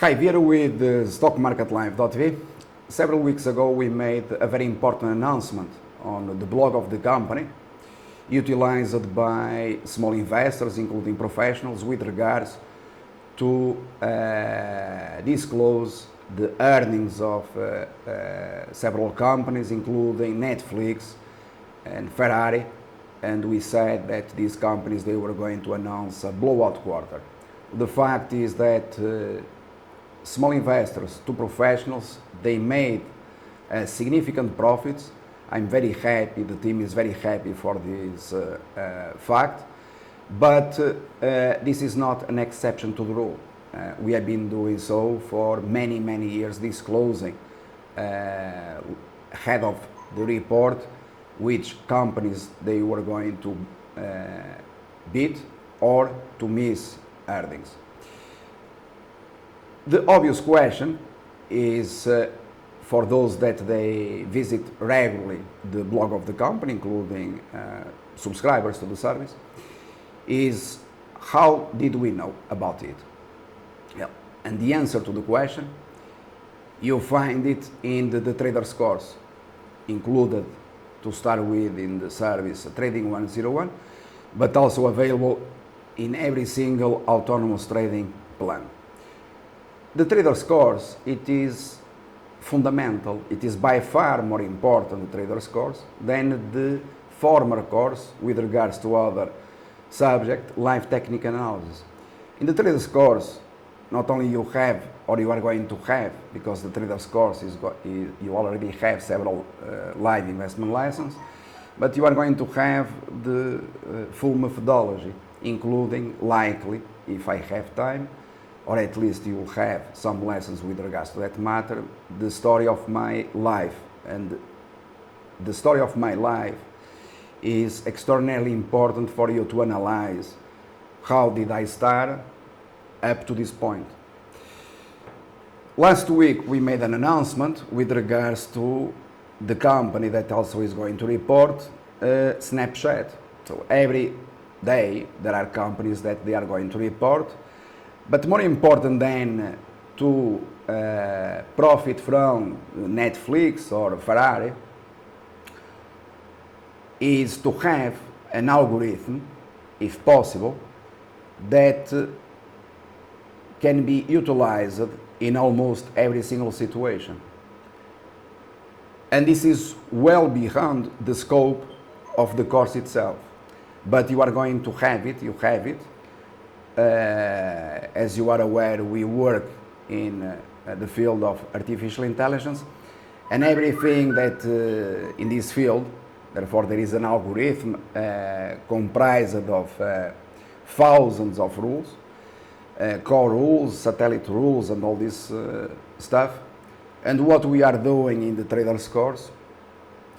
Hi, Vieira with stockmarketlive.v. Several weeks ago we made a very important announcement on the blog of the company, utilized by small investors, including professionals, with regards to disclose the earnings of several companies, including Netflix and Ferrari, and we said that these companies, they were going to announce a blowout quarter. The fact is that small investors to professionals, they made significant profits. I'm very happy, the team is very happy for this fact, but this is not an exception to the rule. We have been doing so for many years, disclosing ahead of the report which companies they were going to beat or to miss earnings. The obvious question is for those that they visit regularly the blog of the company, including subscribers to the service, is how did we know about it? Yeah. And the answer to the question, you find it in the trader scores, included to start with in the service Trading 101, but also available in every single autonomous trading plan. The trader scores, it is fundamental, it is by far more important, the trader scores, than the former course with regards to other subject, live technical analysis. In the trader scores, not only you have, or you are going to have, because the trader scores you already have several live investment license, but you are going to have the full methodology, including likely, if I have time, or at least you will have some lessons with regards to that matter, the story of my life. And the story of my life is extraordinarily important for you to analyze how did I start up to this point. Last week we made an announcement with regards to the company that also is going to report Snapchat. So every day there are companies that they are going to report. But more important than to profit from Netflix or Ferrari is to have an algorithm, if possible, that can be utilized in almost every single situation. And this is well beyond the scope of the course itself. But you are going to have it, you have it. As you are aware, we work in the field of artificial intelligence, and everything that in this field, therefore there is an algorithm comprised of thousands of rules, core rules, satellite rules, and all this stuff. And what we are doing in the trader scores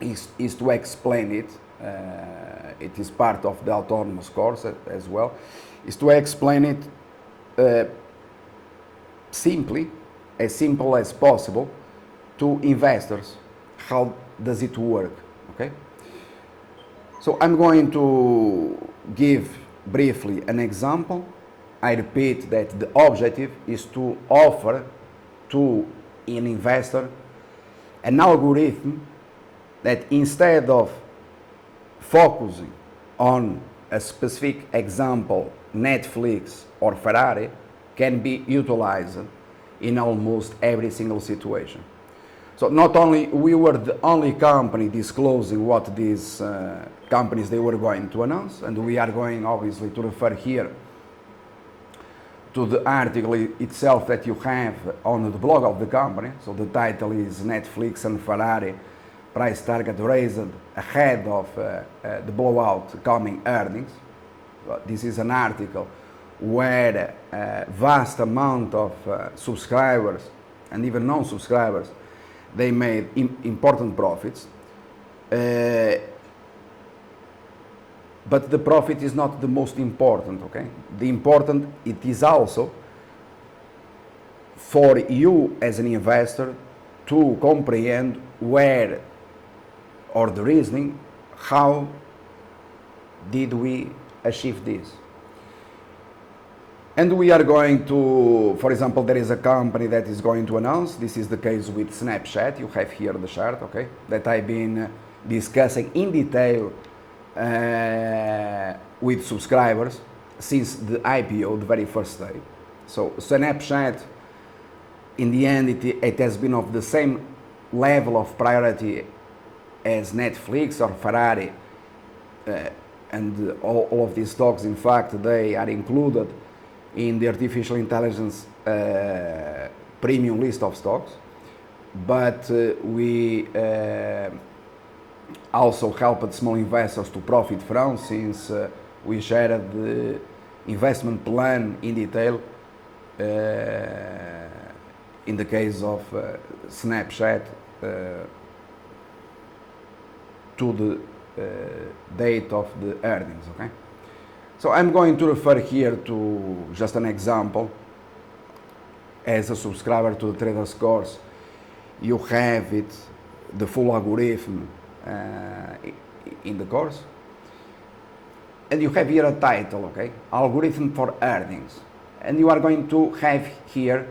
is to explain it. It is part of the autonomous course as well, is to explain it simply, as simple as possible, to investors. How does it work? Okay. So I'm going to give briefly an example. I repeat that the objective is to offer to an investor an algorithm that, instead of focusing on a specific example, Netflix or Ferrari, can be utilized in almost every single situation. So not only we were the only company disclosing what these companies they were going to announce, and we are going obviously to refer here to the article itself that you have on the blog of the company. So the title is Netflix and Ferrari price target raised ahead of the blowout coming earnings. This is an article where a vast amount of subscribers and even non-subscribers, they made important profits. But the profit is not the most important, okay? The important, it is also for you as an investor to comprehend where, or the reasoning, how did we achieve this. And we are going to, for example, there is a company that is going to announce, this is the case with Snapchat, you have here the chart, okay, that I've been discussing in detail with subscribers since the IPO, the very first day. So Snapchat, in the end, it has been of the same level of priority as Netflix or Ferrari, and all of these stocks, in fact, they are included in the artificial intelligence premium list of stocks. But we also helped small investors to profit from, since we shared the investment plan in detail in the case of Snapchat to the date of the earnings, okay? So I'm going to refer here to just an example. As a subscriber to the Traders course, you have it, the full algorithm in the course. And you have here a title, okay? Algorithm for earnings. And you are going to have here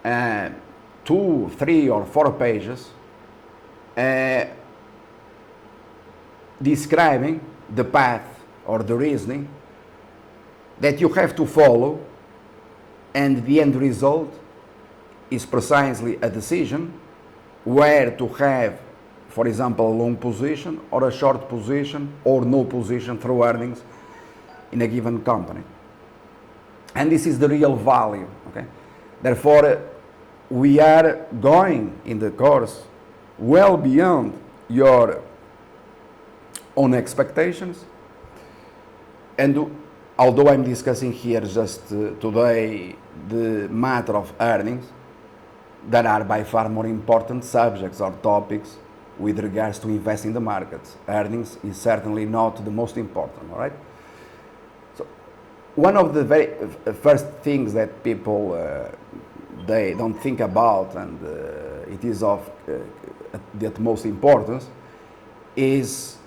2, 3, or 4 pages describing the path or the reasoning that you have to follow, and the end result is precisely a decision where to have, for example, a long position or a short position or no position through earnings in a given company. And this is the real value, okay? Therefore, we are going in the course well beyond your own expectations. And although I'm discussing here just today the matter of earnings, there are by far more important subjects or topics with regards to investing in the markets. Earnings is certainly not the most important, all right? So one of the very first things that people they don't think about, and it is of the utmost importance, is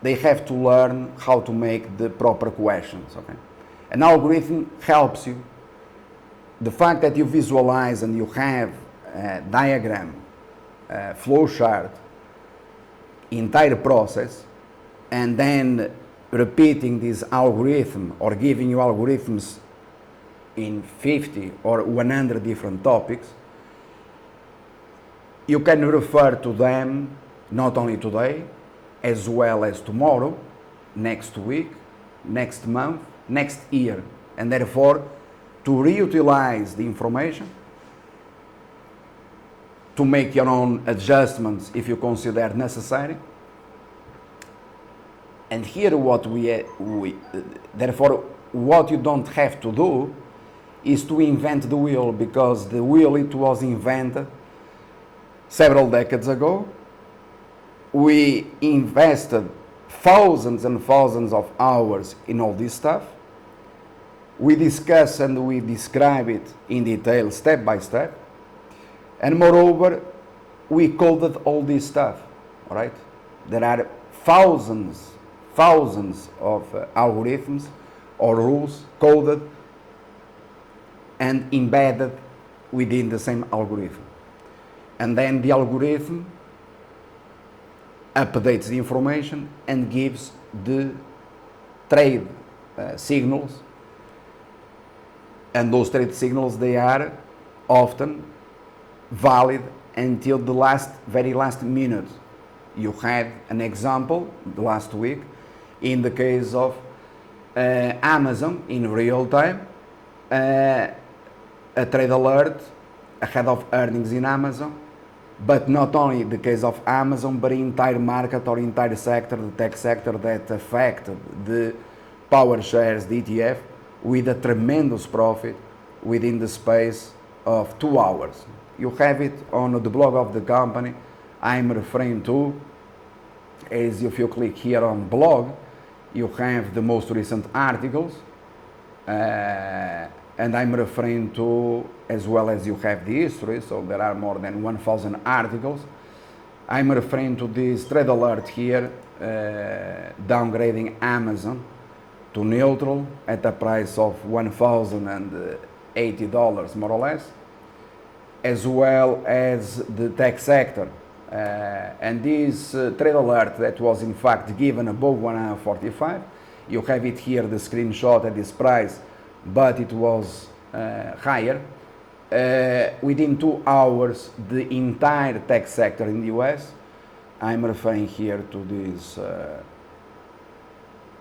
they have to learn how to make the proper questions, okay? An algorithm helps you. The fact that you visualize and you have a diagram, flow chart, entire process, and then repeating this algorithm or giving you algorithms in 50 or 100 different topics, you can refer to them not only today, as well as tomorrow, next week, next month, next year, and therefore to reutilize the information, to make your own adjustments if you consider necessary. And here therefore what you don't have to do is to invent the wheel, because the wheel, it was invented several decades ago. We invested thousands and thousands of hours in all this stuff. We discuss and we describe it in detail, step by step. And moreover, we coded all this stuff, all right? There are thousands of algorithms or rules coded and embedded within the same algorithm. And then the algorithm updates the information and gives the trade signals, and those trade signals, they are often valid until the very last minute. You had an example last week in the case of Amazon in real time, a trade alert ahead of earnings in Amazon. But not only the case of Amazon, but the entire market or entire sector, the tech sector, that affected the power shares, the ETF, with a tremendous profit within the space of 2 hours. You have it on the blog of the company I'm referring to. As if you click here on blog, you have the most recent articles, and I'm referring to, as well as you have the history, so there are more than 1,000 articles. I'm referring to this trade alert here, downgrading Amazon to neutral at a price of $1,080 more or less, as well as the tech sector. And this trade alert that was in fact given above 145, you have it here, the screenshot at this price, but it was higher. Within 2 hours, the entire tech sector in the US, I'm referring here to this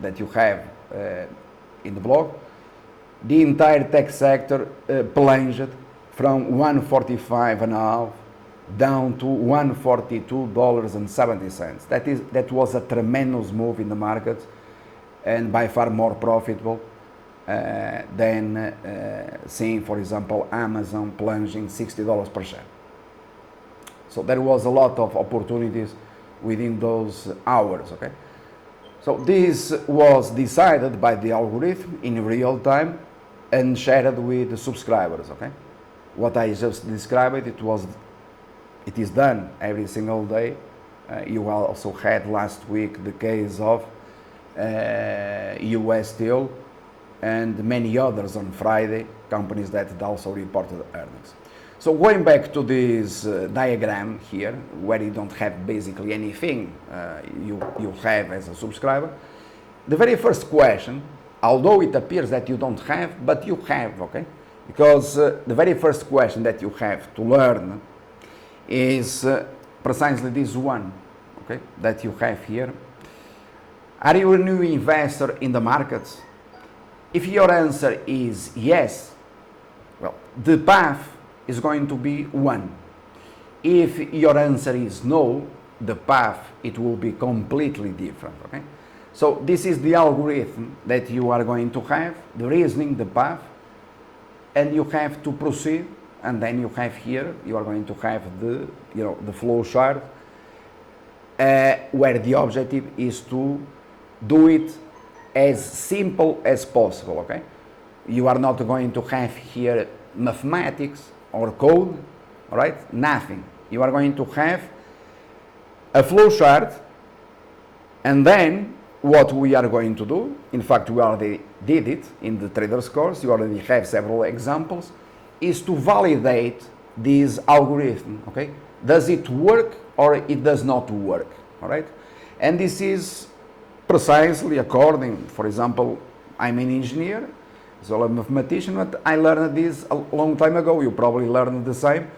that you have in the blog, the entire tech sector plunged from 145.5 down to $142.70. That was a tremendous move in the market, and by far more profitable than seeing, for example, Amazon plunging $60 per share. So there was a lot of opportunities within those hours. Okay, so this was decided by the algorithm in real time and shared with the subscribers. Okay, what I just described, it is done every single day. You also had last week the case of US Steel and many others on Friday, companies that also reported earnings. So going back to this diagram here, where you don't have basically anything you have as a subscriber, the very first question, although it appears that you don't have, but you have, okay? Because the very first question that you have to learn is precisely this one, okay, that you have here. Are you a new investor in the markets? If your answer is yes, well, the path is going to be one. If your answer is no, the path, it will be completely different, okay? So this is the algorithm that you are going to have, the reasoning, the path, and you have to proceed, and then you have here, you are going to have the flow chart, where the objective is to do it as simple as possible, okay? You are not going to have here mathematics or code, all right? Nothing. You are going to have a flow chart, and then what we are going to do, in fact we already did it in the traders course, you already have several examples, is to validate this algorithm, okay? Does it work or it does not work, all right? And this is precisely according, for example, I'm an engineer, so I'm a mathematician, but I learned this a long time ago. You probably learned the same,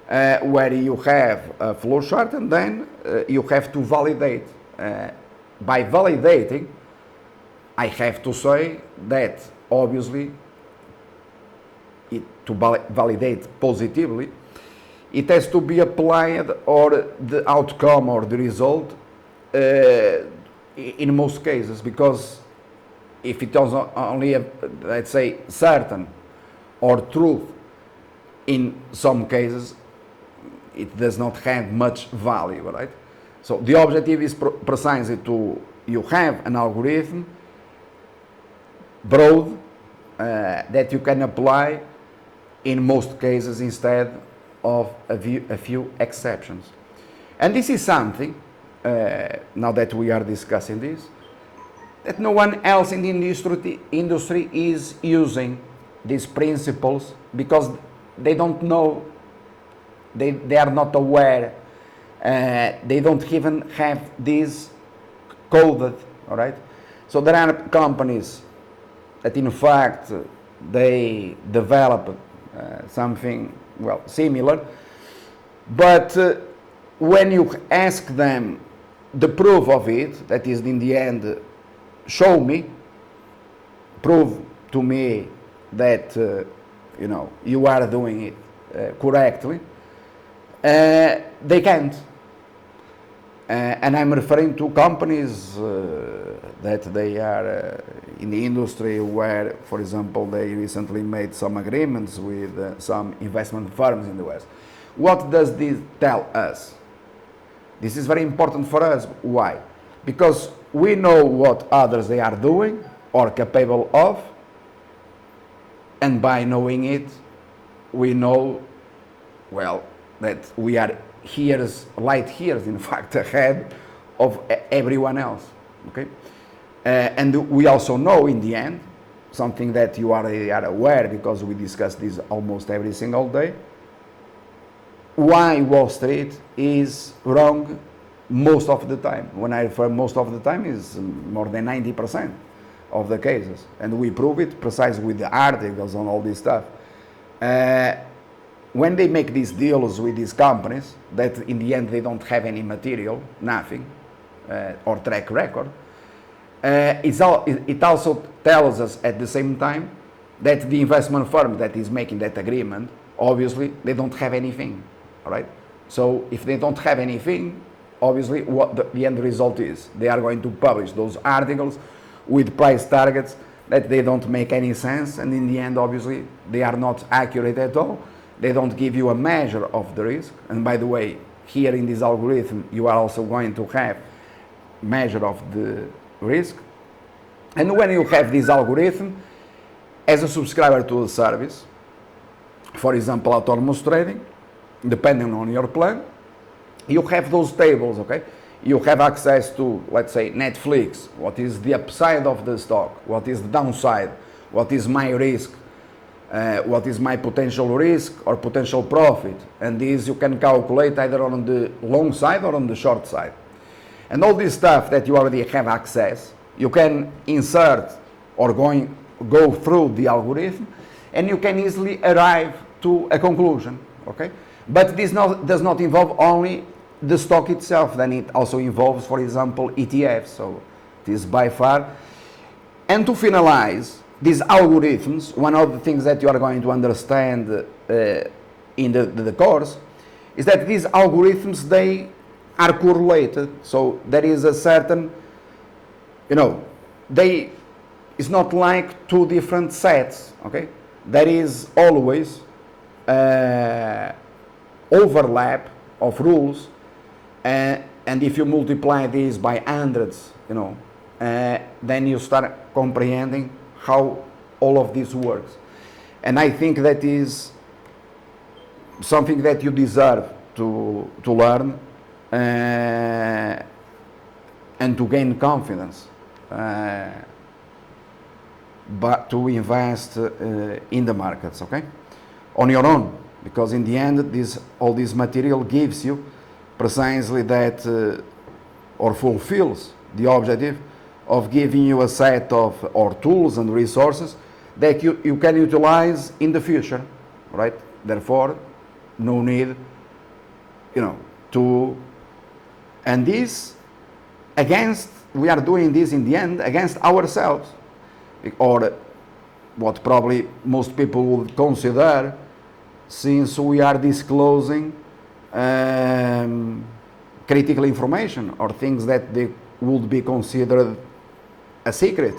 where you have a flow chart and then you have to validate. By validating, I have to say that obviously, to validate positively, it has to be applied, or the outcome or the result in most cases, because if it was only, let's say, certain or truth, in some cases, it does not have much value, right? So the objective is precisely you have an algorithm, broad, that you can apply in most cases instead of a few exceptions. And this is something, now that we are discussing this, that no one else in the industry is using these principles, because they don't know, they are not aware, they don't even have this coded, all right? So there are companies that in fact they develop something, well, similar, but when you ask them the proof of it, that is in the end, show me, prove to me that you are doing it correctly, they can't. And I'm referring to companies that they are in the industry where, for example, they recently made some agreements with some investment firms in the West. What does this tell us? This is very important for us. Why? Because we know what others they are doing or capable of, and by knowing it, we know, well, that we are light years, in fact, ahead of everyone else. Okay. And we also know in the end, something that you already are aware because we discuss this almost every single day, why Wall Street is wrong most of the time. When I refer most of the time, is more than 90% of the cases. And we prove it precisely with the articles and all this stuff. When they make these deals with these companies, that in the end they don't have any material, nothing, or track record, it also tells us at the same time that the investment firm that is making that agreement, obviously, they don't have anything, all right? So if they don't have anything, obviously, what the end result is, they are going to publish those articles with price targets that they don't make any sense, and in the end, obviously, they are not accurate at all. They don't give you a measure of the risk. And by the way, here in this algorithm, you are also going to have measure of the risk. And when you have this algorithm, as a subscriber to the service, for example, autonomous trading, depending on your plan, you have those tables, okay? You have access to, let's say, Netflix. What is the upside of the stock? What is the downside? What is my risk? What is my potential risk or potential profit? And this you can calculate either on the long side or on the short side. And all this stuff that you already have access, you can insert or go through the algorithm, and you can easily arrive to a conclusion, okay? But this does not involve only the stock itself, then it also involves, for example, ETFs, so it is by far. And to finalize, these algorithms, one of the things that you are going to understand in the course is that these algorithms, they are correlated. So there is a certain, it's not like two different sets, okay? There is always overlap of rules, and if you multiply these by hundreds, then you start comprehending how all of this works. And I think that is something that you deserve to learn and to gain confidence, but to invest in the markets, okay? On your own, because in the end, all this material gives you precisely that, or fulfills the objective of giving you a set of tools and resources that you can utilize in the future, right? Therefore, no need, and this, we are doing this in the end against ourselves, or what probably most people would consider, since we are disclosing critical information or things that they would be considered a secret.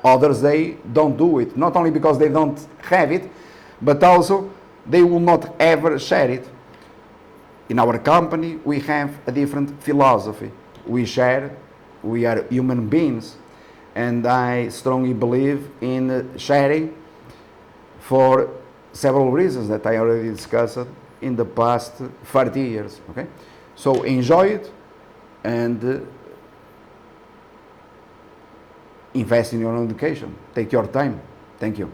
Others, they don't do it, not only because they don't have it, but also they will not ever share it. In our company, we have a different philosophy. We are human beings, and I strongly believe in sharing for several reasons that I already discussed in the past 30 years, okay? So enjoy it, and invest in your own education. Take your time. Thank you.